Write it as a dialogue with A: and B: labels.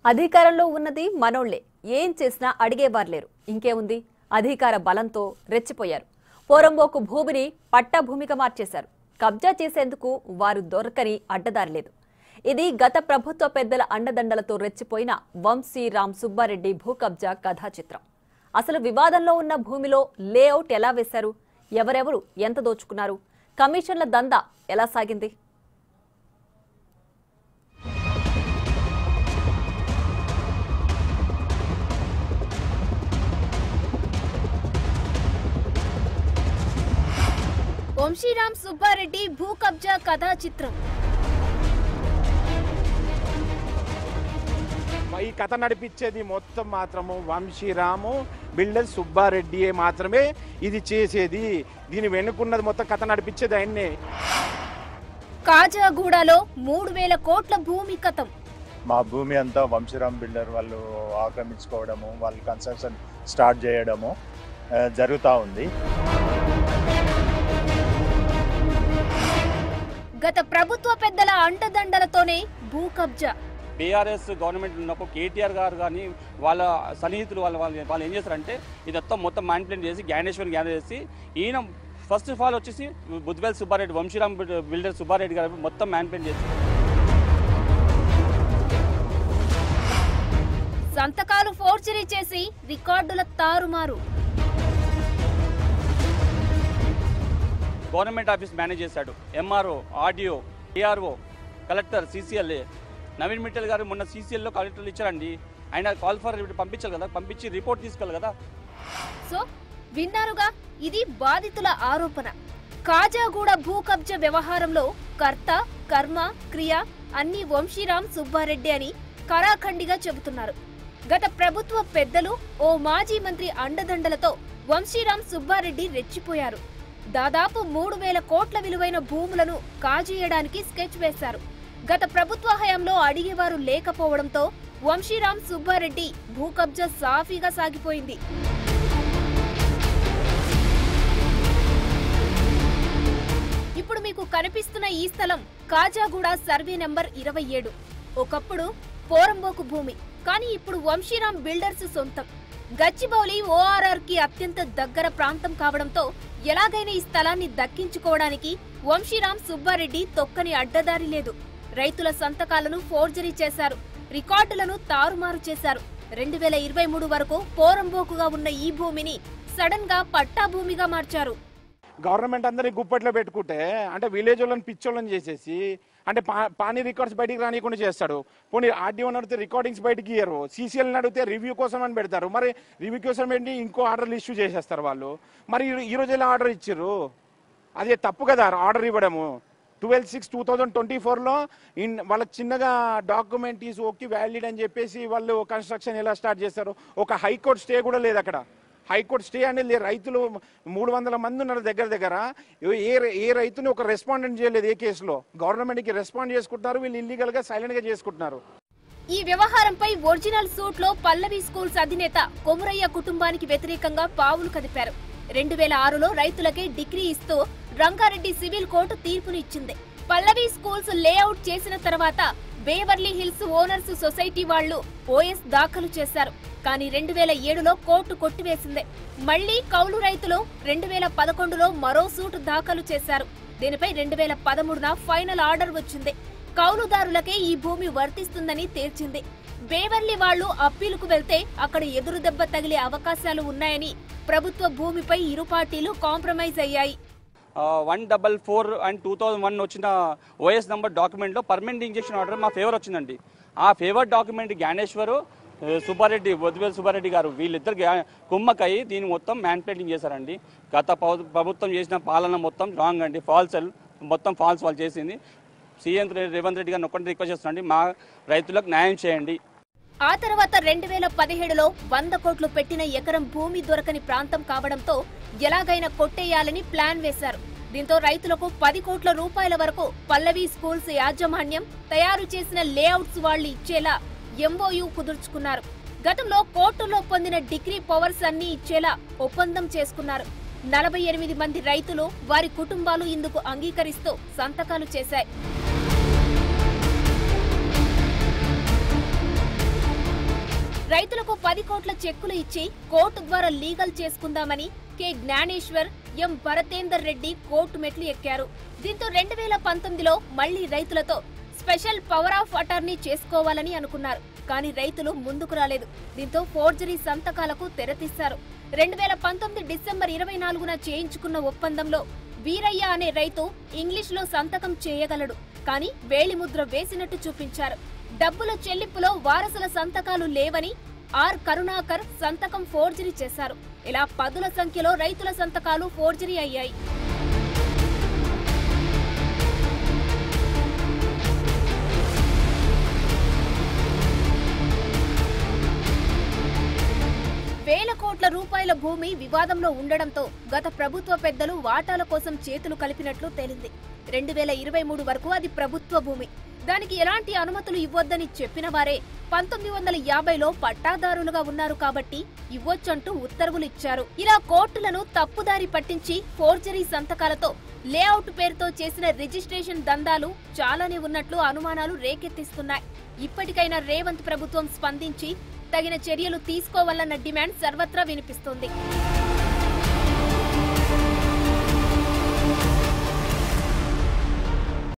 A: అధికారంలో ఉన్నది మనోళ్లే. ఏం చేసినా అడిగేవారు లేరు. ఇంకేముంది, అధికార బలంతో రెచ్చిపోయారు. పోరంబోకు భూమిని పట్టభూమిగా మార్చేశారు. కబ్జా చేసేందుకు వారు దొరకని అడ్డదారి లేదు. ఇది గత ప్రభుత్వ పెద్దల అండదండలతో రెచ్చిపోయిన వంశీరామ్ సుబ్బారెడ్డి భూ కబ్జా కథా చిత్రం. అసలు వివాదంలో ఉన్న భూమిలో లేఅవుట్ ఎలా వేశారు, ఎవరెవరు ఎంత దోచుకున్నారు, కమిషన్ల దందా ఎలా సాగింది?
B: వంశీరామ్ సుబ్బారెడ్డి భూ కబ్జా కథా చిత్రం.
C: ఈ కథ నడిపించేది మొత్తం మాత్రము వంశీరాము బిల్డర్ సుబ్బారెడ్డియే మాత్రమే ఇది చేసేది. దీని వెనుకున్నది మొత్తం కథ నడిపించేది ఆయన్నే.
B: కాజాగూడలో 3000 కోట్ల భూమి కథం.
D: మా భూమి అంతా వంశీరామ్ బిల్డర్ వాళ్ళు ఆక్రమించుకోవడము, వాళ్ళు కన్స్ట్రక్షన్ స్టార్ట్ చేయడము జరుగుతూ ఉంది.
B: గత ప్రభుత్వ పెద్దల అండదండలతోనే భూ కబ్జా.
E: బీఆర్ఎస్ గవర్నమెంట్ ఉన్నప్పుడు కేటీఆర్ గారు కానీ వాళ్ళ సన్నిహితులు వాళ్ళు ఏం చేస్తారంటే ఇదంతా మొత్తం మ్యాన్ప్లేన్ చేసి జ్ఞానేశ్వర్ చేసి ఈయన ఫస్ట్ ఆఫ్ ఆల్ వచ్చేసి బుద్వేల్ సుబ్బారెడ్డి వంశీరామ్ బిల్డర్ సుబ్బారెడ్డి గారు మొత్తం మ్యాన్ప్లేన్ చేసి
B: సంతకాలు ఫోర్జరీ చేసి రికార్డుల తారుమారు.
E: గవర్నమెంట్ ఆఫీస్ మేనేజ్ చేశాడు. MRO, RDO, ARO, collector, CCLA. Naveen Mittal గారు మొన్న సీసీఎల్లో కలెక్టర్లు ఇచ్చారండి. ఆయన కాల్ ఫర్ పంపించాలి కదా, పంపించి రిపోర్ట్ తీసుకోవాలి కదా.
B: సో విన్నారుగా, ఇది బాధితుల ఆరోపణ. కాజాగూడ భూ కబ్జా వ్యవహారంలో కర్త, కర్మ, క్రియ అన్ని వంశీరామ్ సుబ్బారెడ్డి అని కరాఖండిగా చెబుతున్నారు. గత ప్రభుత్వ పెద్దలు, ఓ మాజీ మంత్రి అండదండలతో వంశీరామ్ సుబ్బారెడ్డి రెచ్చిపోయారు. దాదాపు 3000 కోట్ల విలువైన భూములను కాజేయడానికి స్కెచ్ వేశారు. గత ప్రభుత్వ హయాంలో అడిగేవారు లేకపోవడంతో వంశీరామ్ సుబ్బారెడ్డి భూ కబ్జా సాఫీగా సాగిపోయింది. ఇప్పుడు మీకు కనిపిస్తున్న ఈ స్థలం కాజాగూడ సర్వే నంబర్ 27. ఒకప్పుడు పోరంబోకు భూమి, కానీ ఇప్పుడు వంశీరామ్ బిల్డర్స్ సొంతం. గచ్చిబౌలి ఓఆర్ఆర్ కి అత్యంత దగ్గర ప్రాంతం కావడంతో ఎలాగైనా ఈ స్థలాన్ని దక్కించుకోవడానికి వంశీరామ్ సుబ్బారెడ్డి తొక్కని అడ్డదారి లేదు. రైతుల సంతకాలను ఫోర్జరీ చేశారు, రికార్డులను తారుమారు చేశారు. 2023 వరకు పోరంబోకుగా ఉన్న ఈ భూమిని సడన్ గా పట్టా భూమిగా మార్చారు.
C: గవర్నమెంట్ అందరినీ గుప్పట్లో పెట్టుకుంటే అంటే విలేజ్ వాళ్ళని పిచ్చోళ్ళని చేసేసి అంటే పానీ రికార్డ్స్ బయటికి రానియకుండా చేస్తాడు. పోనీ ఆర్డీఓని అడిగితే రికార్డింగ్స్ బయటికి ఇయ్యరు, సీసీఎల్ని అడిగితే రివ్యూ కోసం అని పెడతారు. మరి రివ్యూ కోసం పెట్టి ఇంకో ఆర్డర్లు ఇష్యూ చేసేస్తారు వాళ్ళు. మరి ఈరోజు ఎలా ఆర్డర్ ఇచ్చారు? అదే తప్పు కదా ఆర్డర్ ఇవ్వడము. 12/6/2024లో వాళ్ళకి చిన్నగా డాక్యుమెంట్ ఈజ్ ఓకే వ్యాలిడ్ అని చెప్పేసి వాళ్ళు కన్స్ట్రక్షన్ ఎలా స్టార్ట్ చేస్తారు? ఒక హైకోర్టు స్టే కూడా లేదు అక్కడ. హైకోర్టు స్టే అనేది రైతులు 300 మంది ఉన్నారు దగ్గర. ఏ రైతుని ఒక రెస్పాండెంట్ చేయలేదు ఏ కేసులో. గవర్నమెంట్కి రెస్పాండ్ చేసుకుంటున్నారు, వీళ్ళు ఇల్లీగల్ గా సైలెంట్ గా చేసుకుంటున్నారు.
B: ఈ వ్యవహారంపై ఒరిజినల్ సూట్ లో పల్లవి స్కూల్స్ అధినేత కొమురయ్య కుటుంబానికి వ్యతిరేకంగా పావులు కదిపారు. 2006లో రైతులకే డిగ్రీ ఇస్తూ రంగారెడ్డి సివిల్ కోర్టు తీర్పునిచ్చింది. పల్లవి స్కూల్స్ లేఅవుట్ చేసిన తర్వాత బేవర్లీ హిల్స్ ఓనర్స్ సొసైటీ వాళ్లు ఓఎస్ దాఖలు చేశారు. కానీ 2007లో కోర్టు కొట్టివేసింది. మళ్లీ కౌలు రైతులు 2011లో మరో సూట్ దాఖలు చేశారు. దీనిపై 2013న ఫైనల్ ఆర్డర్ వచ్చింది. కౌలుదారులకే ఈ భూమి వర్తిస్తుందని తేల్చింది. బేవర్లీ వాళ్లు అప్పీలుకు వెళ్తే అక్కడ ఎదురు దెబ్బ తగిలే అవకాశాలు ఉన్నాయని ప్రభుత్వ భూమిపై ఇరు పార్టీలు కాంప్రమైజ్ అయ్యాయి.
E: 144 అండ్ 2001 వచ్చిన ఓఎస్ నంబర్ డాక్యుమెంట్లో పర్మనెంట్ ఇంజెక్షన్ ఆర్డర్ మా ఫేవర్ వచ్చిందండి. ఆ ఫేవర్ డాక్యుమెంట్ జ్ఞానేశ్వరు సుబ్బారెడ్డి, బొద్దువేల్ సుబ్బారెడ్డి గారు వీళ్ళిద్దరు కుమ్మకై దీన్ని మొత్తం మ్యాన్ప్లేటింగ్ చేశారండి. గత ప్రభుత్వం చేసిన పాలన మొత్తం రాంగ్ అండి, మొత్తం ఫాల్స్ వాళ్ళు చేసింది. సీఎం రేవంత్ రెడ్డి గారిని ఒక్కటి రిక్వెస్ట్ చేస్తున్నాండి, మా రైతులకు న్యాయం చేయండి.
B: ఆ తర్వాత 2017లో 100 కోట్లు పెట్టిన ఎకరం భూమి దొరకని ప్రాంతం కావడంతో ఎలాగైనా కొట్టేయాలని ప్లాన్ వేశారు. దీంతో రైతులకు 10 కోట్ల రూపాయల వరకు పల్లవి స్కూల్స్ యాజమాన్యం తయారు చేసిన లేఅవుట్స్ వాళ్లు ఇచ్చేలా ఎంఓయూ కుదుర్చుకున్నారు. గతంలో కోర్టులో పొందిన డిగ్రీ పవర్స్ అన్ని ఇచ్చేలా ఒప్పందం చేసుకున్నారు. 48 మంది రైతులు, వారి కుటుంబాలు ఇందుకు అంగీకరిస్తూ సంతకాలు చేశాయి. రైతులకు 10 కోట్ల చెక్కులు ఇచ్చి కోర్టు ద్వారా లీగల్ చేసుకుందామని కె జ్ఞానేశ్వర్, ఎం భరతేందర్ రెడ్డి కోర్టు మెట్లు ఎక్కారు. దీంతో 2019లో మళ్లీ రైతులతో స్పెషల్ పవర్ ఆఫ్ అటార్నీ చేసుకోవాలని అనుకున్నారు. కానీ రైతులు ముందుకు రాలేదు. దీంతో ఫోర్జరీ సంతకాలకు తెరతీశారు. 2019 డిసెంబర్ 24న చేయించుకున్న ఒప్పందంలో వీరయ్య అనే రైతు ఇంగ్లీష్లో సంతకం చేయగలడు. కానీ వేలిముద్ర వేసినట్టు చూపించారు. డబ్బుల చెల్లింపులో వారసుల సంతకాలు లేవని ఆర్ కరుణాకర్ సంతకం ఫోర్జరీ చేశారు. ఇలా పదుల సంఖ్యలో రైతుల సంతకాలు ఫోర్జరీ అయ్యాయి. వేల కోట్ల రూపాయల భూమి వివాదంలో ఉండడంతో గత ప్రభుత్వ పెద్దలు వాటాల కోసం చేతులు కలిపినట్లు తేలింది. 2023 వరకు అది ప్రభుత్వ భూమి. దానికి ఎలాంటి అనుమతులు ఇవ్వొద్దని చెప్పిన వారే 1950లో పట్టాదారులుగా ఉన్నారు కాబట్టి ఇవ్వొచ్చంటూ ఉత్తర్వులు ఇచ్చారు. ఇలా కోర్టులను తప్పుదారి పట్టించి ఫోర్జరీ సంతకాలతో లేఅవుట్ పేరుతో చేసిన రిజిస్ట్రేషన్ దందాలు చాలానే ఉన్నట్లు అనుమానాలు రేకెత్తిస్తున్నాయి. ఇప్పటికైనా రేవంత్ ప్రభుత్వం స్పందించి తగిన చర్యలు తీసుకోవాలన్న డిమాండ్ సర్వత్రా వినిపిస్తోంది.